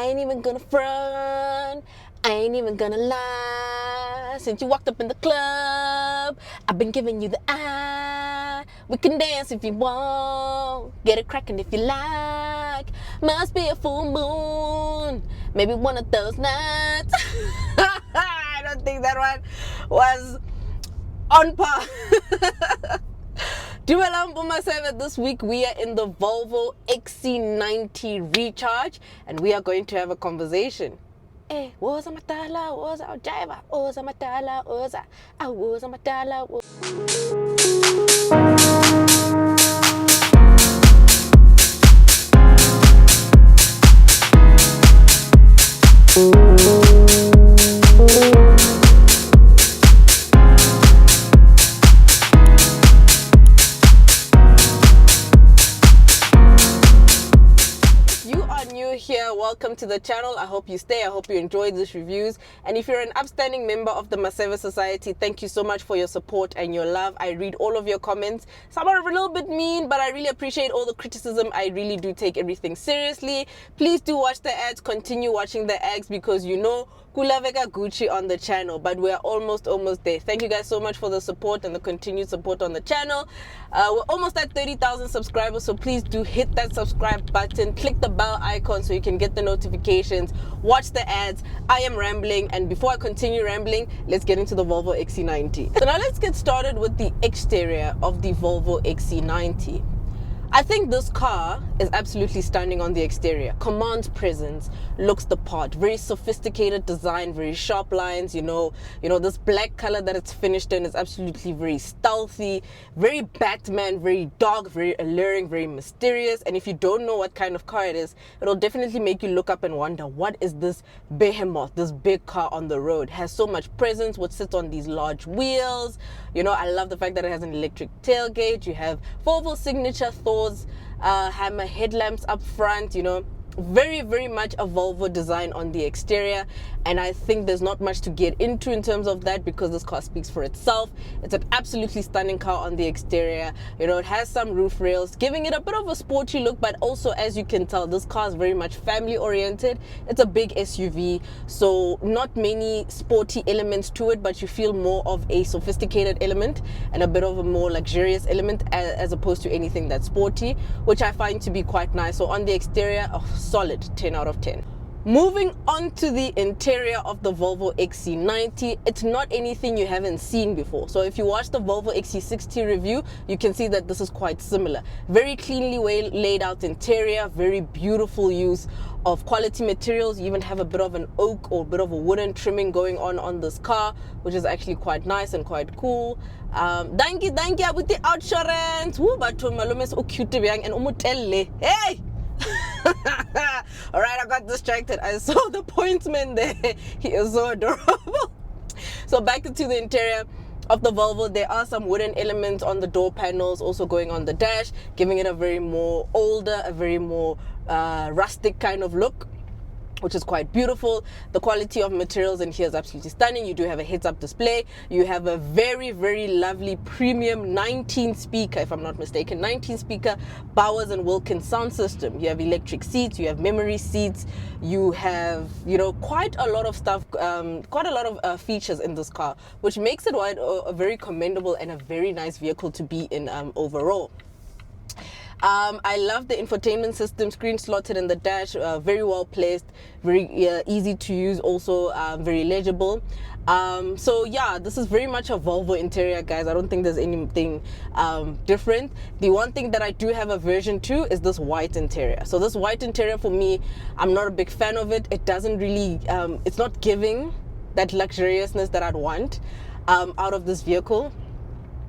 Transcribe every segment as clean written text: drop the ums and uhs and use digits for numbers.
I ain't even gonna front, I ain't even gonna lie. Since you walked up in the club, I've been giving you the eye. We can dance if you want, get it crackin' if you like. Must be a full moon, maybe one of those nights. I don't think that one was on par. Dumelang bo maseve. This week we are in the Volvo XC90 Recharge and we are going to have a conversation. Hey, woza matala, woza ojaiva, woza matala, woza, woza matala. Here, welcome to the channel. I hope you stay. I hope you enjoyed these reviews, and if you're an upstanding member of the Maseve Society, thank you so much for your support and your love. I read all of your comments. Some are a little bit mean, but I really appreciate all the criticism. I really do take everything seriously. Please do watch the ads, continue watching the ads, because you know Kulaveka Gucci on the channel, but we're almost there. Thank you guys so much for the support and the continued support on the channel. We're almost at 30,000 subscribers, so please do hit that subscribe button, click the bell icon so you can get the notifications, watch the ads. I am rambling, and before I continue rambling, let's get into the Volvo XC90. So now let's get started with the exterior of the Volvo XC90. I think this car is absolutely stunning on the exterior. Commands presence, looks the part. Very sophisticated design, very sharp lines. You know, this black color that it's finished in is absolutely very stealthy, very Batman, very dark, very alluring, very mysterious. And if you don't know what kind of car it is, it'll definitely make you look up and wonder, what is this behemoth, this big car on the road? It has so much presence, what sits on these large wheels. You know, I love the fact that it has an electric tailgate. You have Volvo signature hammer headlamps up front. You know, very much a Volvo design on the exterior, and I think there's not much to get into in terms of that because this car speaks for itself. It's an absolutely stunning car on the exterior. You know, it has some roof rails giving it a bit of a sporty look, but also, as you can tell, this car is very much family oriented. It's a big SUV, so not many sporty elements to it, but you feel more of a sophisticated element and a bit of a more luxurious element as opposed to anything that's sporty, which I find to be quite nice. So on the exterior, solid 10 out of 10. Moving on to the interior of the Volvo XC90, it's not anything you haven't seen before. So if you watch the Volvo XC60 review, you can see that this is quite similar. Very cleanly laid out interior, very beautiful use of quality materials. You even have a bit of an oak or a bit of a wooden trimming going on this car, which is actually quite nice and quite cool. Thank you with the outsurance. Hey! All right, I got distracted. I saw the pointsman there. He is so adorable. So back into the interior of the Volvo, there are some wooden elements on the door panels, also going on the dash, giving it a very more older, a very more rustic kind of look, which is quite beautiful. The quality of materials in here is absolutely stunning. You do have a heads-up display. You have a very lovely premium 19-speaker, if I'm not mistaken, 19-speaker Bowers & Wilkins sound system. You have electric seats, you have memory seats, you have, you know, quite a lot of stuff, quite a lot of features in this car, which makes it a very commendable and a very nice vehicle to be in overall. I love the infotainment system, screen slotted in the dash, very well placed, very easy to use, also very legible. So yeah, this is very much a Volvo interior, guys. I don't think there's anything different. The one thing that I do have aversion to is this white interior. So this white interior, for me, I'm not a big fan of it. It doesn't really, it's not giving that luxuriousness that I'd want out of this vehicle.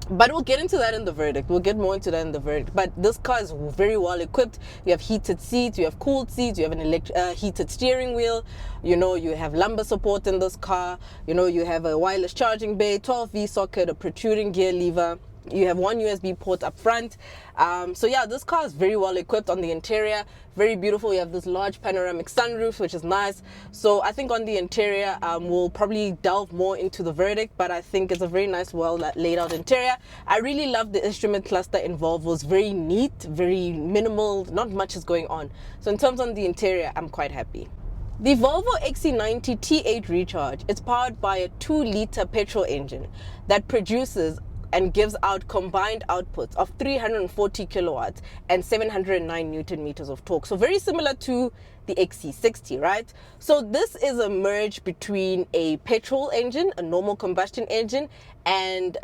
But we'll get into that in the verdict. We'll get more into that in the verdict. But this car is very well equipped. You have heated seats, you have cooled seats, you have an heated steering wheel. You know, you have lumbar support in this car. You know, you have a wireless charging bay, 12V socket, a protruding gear lever. You have one USB port up front. So yeah, this car is very well equipped on the interior. Very beautiful. You have this large panoramic sunroof, which is nice. So I think on the interior, we'll probably delve more into the verdict, but I think it's a very nice, well laid out interior. I really love the instrument cluster involved. It was very neat, very minimal, not much is going on. So in terms of the interior, I'm quite happy. The Volvo XC90 T8 Recharge is powered by a 2-liter petrol engine that produces and gives out combined outputs of 340 kilowatts and 709 newton meters of torque. So very similar to the XC60, right? So this is a merge between a petrol engine, a normal combustion engine, and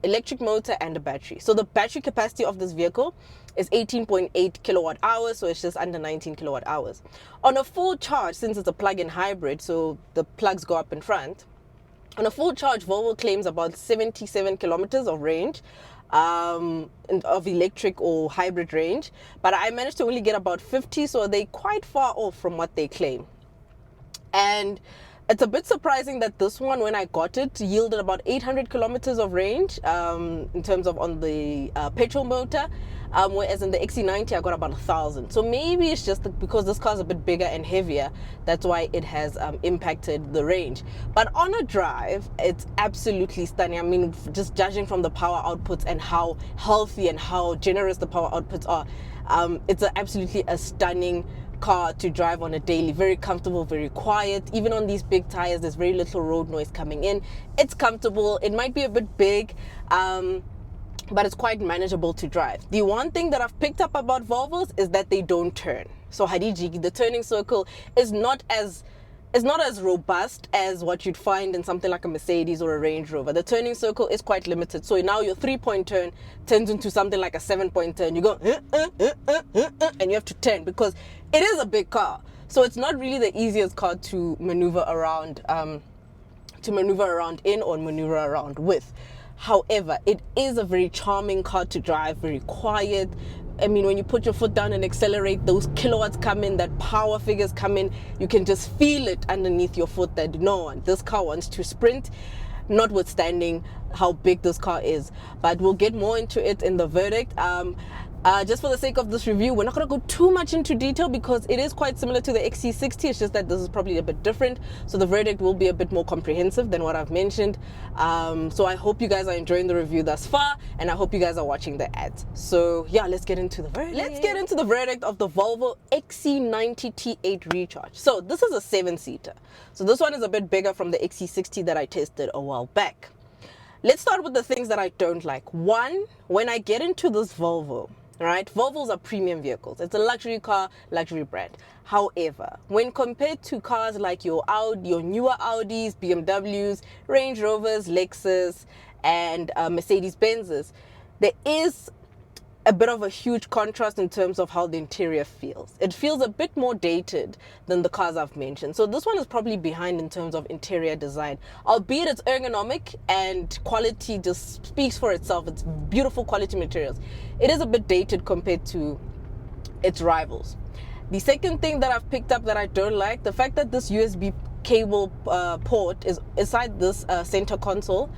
electric motor and a battery. So the battery capacity of this vehicle is 18.8 kilowatt hours, so it's just under 19 kilowatt hours. On a full charge, since it's a plug-in hybrid, so the plugs go up in front, on a full charge, Volvo claims about 77 kilometers of range, of electric or hybrid range, but I managed to only get about 50, so they're quite far off from what they claim. And it's a bit surprising that this one, when I got it, yielded about 800 kilometers of range in terms of on the petrol motor, whereas in the XC90 I got about 1,000. So maybe it's just because this car is a bit bigger and heavier, that's why it has impacted the range. But on a drive, it's absolutely stunning. I mean, just judging from the power outputs and how healthy and how generous the power outputs are, it's absolutely a stunning car to drive on a daily. Very comfortable, very quiet. Even on these big tires, there's very little road noise coming in. It's comfortable. It might be a bit big, but it's quite manageable to drive. The one thing that I've picked up about Volvos is that they don't turn. So Hadijiki, the turning circle is not as robust as what you'd find in something like a Mercedes or a Range Rover. The turning circle is quite limited. So now your 3-point turn turns into something like a 7-point turn. You go and you have to turn because it is a big car. So it's not really the easiest car to maneuver around in or maneuver around with. However, it is a very charming car to drive, very quiet. I mean, when you put your foot down and accelerate, those kilowatts come in, that power figures come in, you can just feel it underneath your foot that no, this car wants to sprint, notwithstanding how big this car is. But we'll get more into it in the verdict. Just for the sake of this review, we're not going to go too much into detail because it is quite similar to the XC60. It's just that this is probably a bit different. So the verdict will be a bit more comprehensive than what I've mentioned. So I hope you guys are enjoying the review thus far, and I hope you guys are watching the ads. So yeah, let's get into the verdict. Let's get into the verdict of the Volvo XC90 T8 Recharge. So this is a 7-seater. So this one is a bit bigger from the XC60 that I tested a while back. Let's start with the things that I don't like. One, when I get into this Volvo, right? Volvos are premium vehicles. It's a luxury car, luxury brand. However, when compared to cars like your newer Audis, BMWs, Range Rovers, Lexus, and Mercedes-Benzes, there is a bit of a huge contrast in terms of how the interior feels. It feels a bit more dated than the cars I've mentioned. So this one is probably behind in terms of interior design, albeit it's ergonomic and quality just speaks for itself. It's beautiful quality materials. It is a bit dated compared to its rivals. The second thing that I've picked up that I don't like, the fact that this USB cable port is inside this center console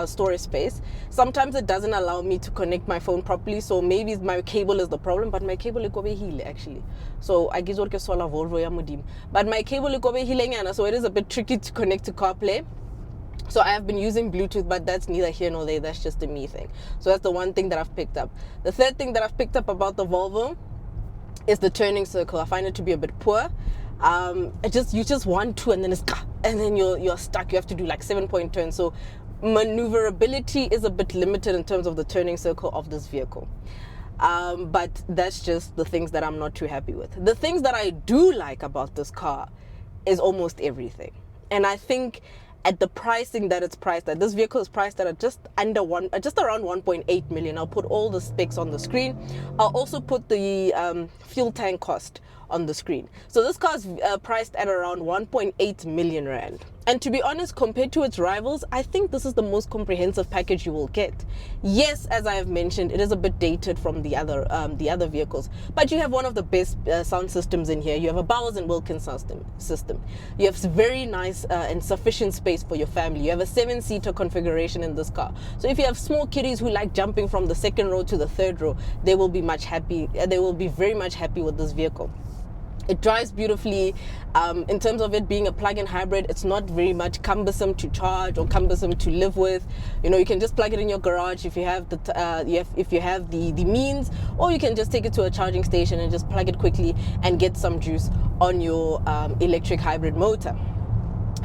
storage space. Sometimes it doesn't allow me to connect my phone properly, so maybe my cable is the problem, but my cable is over actually. So I guess what solar Volvo ya mudim. But my cable is over so it is a bit tricky to connect to CarPlay. So I have been using Bluetooth, but that's neither here nor there. That's just a me thing. So that's the one thing that I've picked up. The third thing that I've picked up about the Volvo is the turning circle. I find it to be a bit poor. You just want to, and then you're stuck. You have to do like 7-point turns. So maneuverability is a bit limited in terms of the turning circle of this vehicle. But that's just the things that I'm not too happy with. The things that I do like about this car is almost everything. And I think at the pricing that it's priced at, this vehicle is priced at just around 1.8 million. I'll put all the specs on the screen. I'll also put the fuel tank cost on the screen. So this car is priced at around 1.8 million rand. And to be honest, compared to its rivals, I think this is the most comprehensive package you will get. Yes, as I have mentioned, it is a bit dated from the other vehicles, but you have one of the best sound systems in here. You have a Bowers and Wilkins system. You have very nice and sufficient space for your family. You have a 7-seater configuration in this car. So if you have small kiddies who like jumping from the second row to the third row, they will be very much happy with this vehicle. It drives beautifully. In terms of it being a plug-in hybrid, it's not very much cumbersome to charge or cumbersome to live with. You know, you can just plug it in your garage if you have the means, or you can just take it to a charging station and just plug it quickly and get some juice on your electric hybrid motor.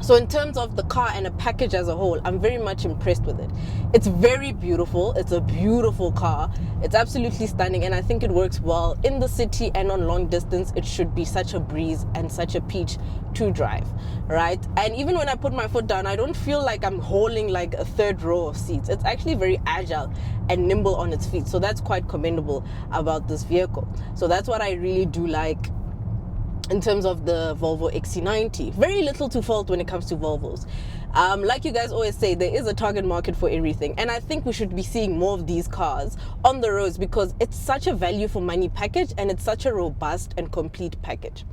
So in terms of the car and a package as a whole, I'm very much impressed with it. It's very beautiful. It's a beautiful car. It's absolutely stunning, and I think it works well in the city and on long distance. It should be such a breeze and such a peach to drive, right? And even when I put my foot down, I don't feel like I'm hauling like a third row of seats. It's actually very agile and nimble on its feet. So that's quite commendable about this vehicle. So that's what I really do like in terms of the Volvo XC90. Very little to fault when it comes to Volvos. Like you guys always say, there is a target market for everything, and I think we should be seeing more of these cars on the roads because it's such a value for money package, and it's such a robust and complete package.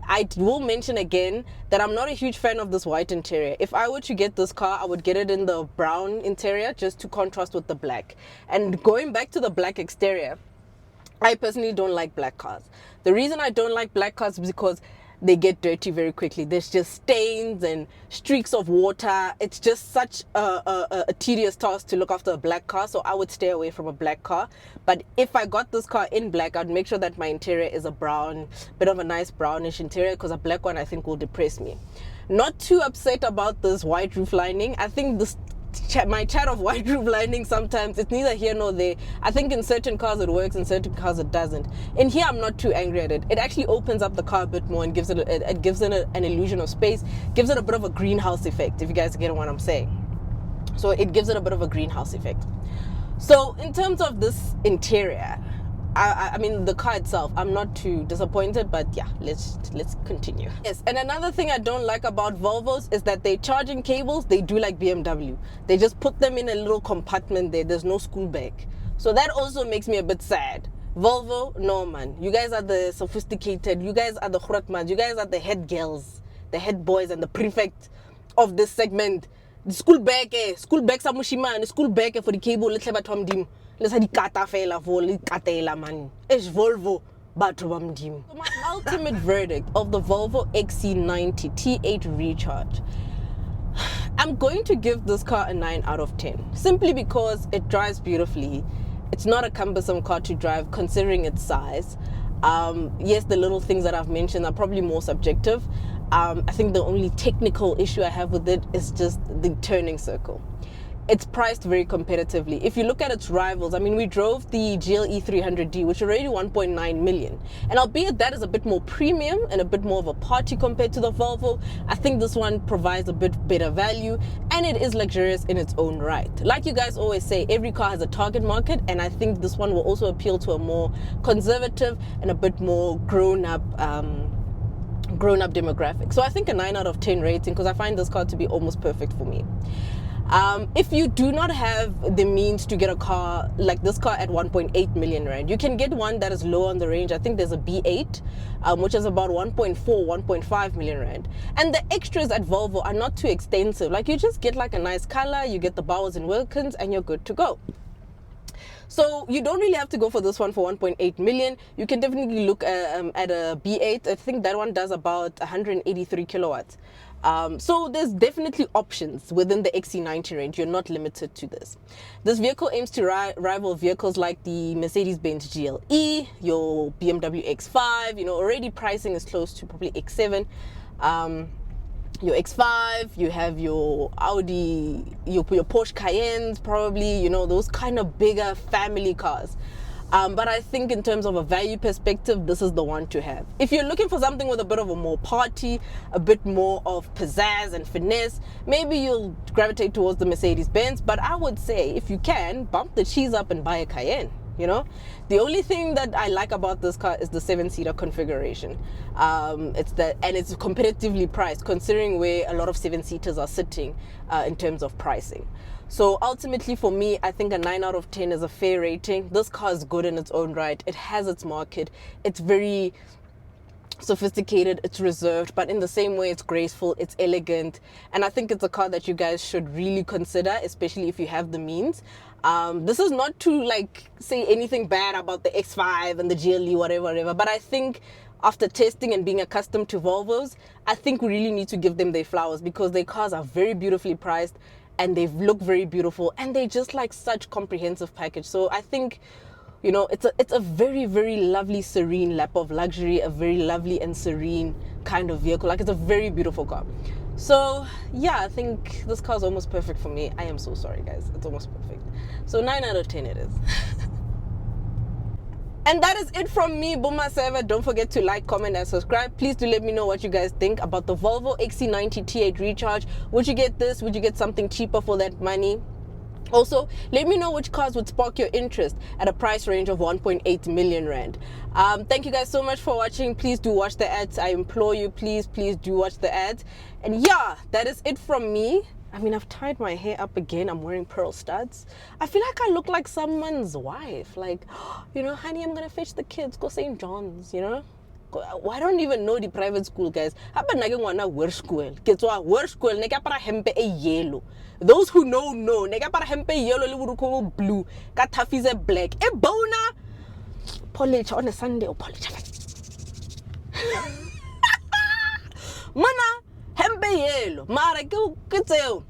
I will mention again that I'm not a huge fan of this white interior. If I were to get this car, I would get it in the brown interior just to contrast with the black. And going back to the black exterior, I personally don't like black cars. The reason I don't like black cars is because they get dirty very quickly. There's just stains and streaks of water. It's just such a tedious task to look after a black car, so I would stay away from a black car. But if I got this car in black, I'd make sure that my interior is a brown, bit of a nice brownish interior, because a black one I think will depress me. Not too upset about this white roof lining. I think this my chat of white roof lining, sometimes it's neither here nor there. I think in certain cars it works, in certain cars it doesn't. In here I'm not too angry at it. It actually opens up the car a bit more and gives it an illusion of space, gives it a bit of a greenhouse effect, if you guys get what I'm saying. So it gives it a bit of a greenhouse effect. So in terms of this interior, I mean the car itself, I'm not too disappointed, but yeah, let's continue. Yes, and another thing I don't like about Volvos is that their charging cables, they do like BMW. They just put them in a little compartment there. There's no school bag. So that also makes me a bit sad. Volvo, no man. You guys are the sophisticated, you guys are the grootmans, you guys are the head girls, the head boys and the prefect of this segment. The school bag, sa mushimane, school bag for the cable, let's have a tom dim. Let's have the kata fela for the katela man. It's Volvo, but dim. So my ultimate verdict of the Volvo XC90 T8 Recharge, I'm going to give this car a 9 out of 10. Simply because it drives beautifully. It's not a cumbersome car to drive considering its size. Yes, the little things that I've mentioned are probably more subjective. I think the only technical issue I have with it is just the turning circle. It's priced very competitively. If you look at its rivals, I mean, we drove the GLE 300D, which is already 1.9 million. And albeit that is a bit more premium and a bit more of a party compared to the Volvo, I think this one provides a bit better value, and it is luxurious in its own right. Like you guys always say, every car has a target market, and I think this one will also appeal to a more conservative and a bit more grown-up demographic. So I think a 9 out of 10 rating, because I find this car to be almost perfect for me. If you do not have the means to get a car like this car at 1.8 million rand, you can get one that is low on the range. I think there's a B8, which is about 1.4, 1.5 million rand. And the extras at Volvo are not too extensive. Like, you just get like a nice color, you get the Bowers and Wilkins, and you're good to go. So you don't really have to go for this one for 1.8 million. You can definitely look at a B8. I think that one does about 183 kilowatts. So there's definitely options within the XC90 range. You're not limited to this. This vehicle aims to rival vehicles like the Mercedes-Benz GLE, your BMW X5. You know, already pricing is close to probably X7. Your X5, you have your Audi, your Porsche Cayennes, probably, you know, those kind of bigger family cars. But I think in terms of a value perspective, this is the one to have. If you're looking for something with a bit of a more party, a bit more of pizzazz and finesse, maybe you'll gravitate towards the Mercedes-Benz. But I would say, if you can, bump the cheese up and buy a Cayenne. You know, the only thing that I like about this car is the 7-seater configuration. It's competitively priced considering where a lot of 7-seaters are sitting in terms of pricing. So ultimately for me, I think a 9 out of 10 is a fair rating. This car is good in its own right. It has its market. It's very sophisticated, it's reserved, but in the same way it's graceful, it's elegant, and I think it's a car that you guys should really consider, especially if you have the means. This is not to like say anything bad about the X5 and the GLE, whatever, but I think after testing and being accustomed to Volvos, I think we really need to give them their flowers, because their cars are very beautifully priced and they look very beautiful, and they're just like such comprehensive package. So I think, you know, it's a very, very lovely, serene lap of luxury, a very lovely and serene kind of vehicle. Like, it's a very beautiful car. So yeah, I think this car is almost perfect for me. I am so sorry, guys. It's almost perfect. So 9 out of 10 it is. And that is it from me, maseve. Don't forget to like, comment, and subscribe. Please do let me know what you guys think about the Volvo XC90 T8 Recharge. Would you get this? Would you get something cheaper for that money? Also, let me know which cars would spark your interest at a price range of 1.8 million rand. Thank you guys so much for watching. Please do watch the ads. I implore you, please do watch the ads. And yeah, that is it from me. I mean, I've tied my hair up again. I'm wearing pearl studs. I feel like I look like someone's wife. Like, you know, honey, I'm gonna fetch the kids, go St. John's, you know? I don't even know the private school, guys. Happen like wanna wear school. Kids wear school. Neka para hempe e yellow. Those who know. Neka para hempe yellow le buruko blue. Ka tafize black. E bona polish on a Sunday or polish. Mana hempe yellow. Mara ke tseo.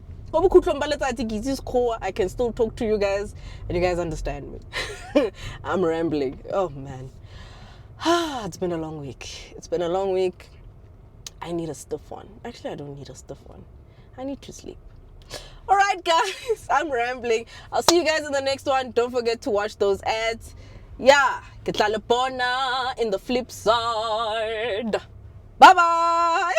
I can still talk to you guys and you guys understand me. I'm rambling. Oh man. It's been a long week. It's been a long week. I need a stiff one. Actually, I don't need a stiff one. I need to sleep. All right, guys. I'm rambling. I'll see you guys in the next one. Don't forget to watch those ads. Yeah. Ke tla le bona in the flip side. Bye-bye.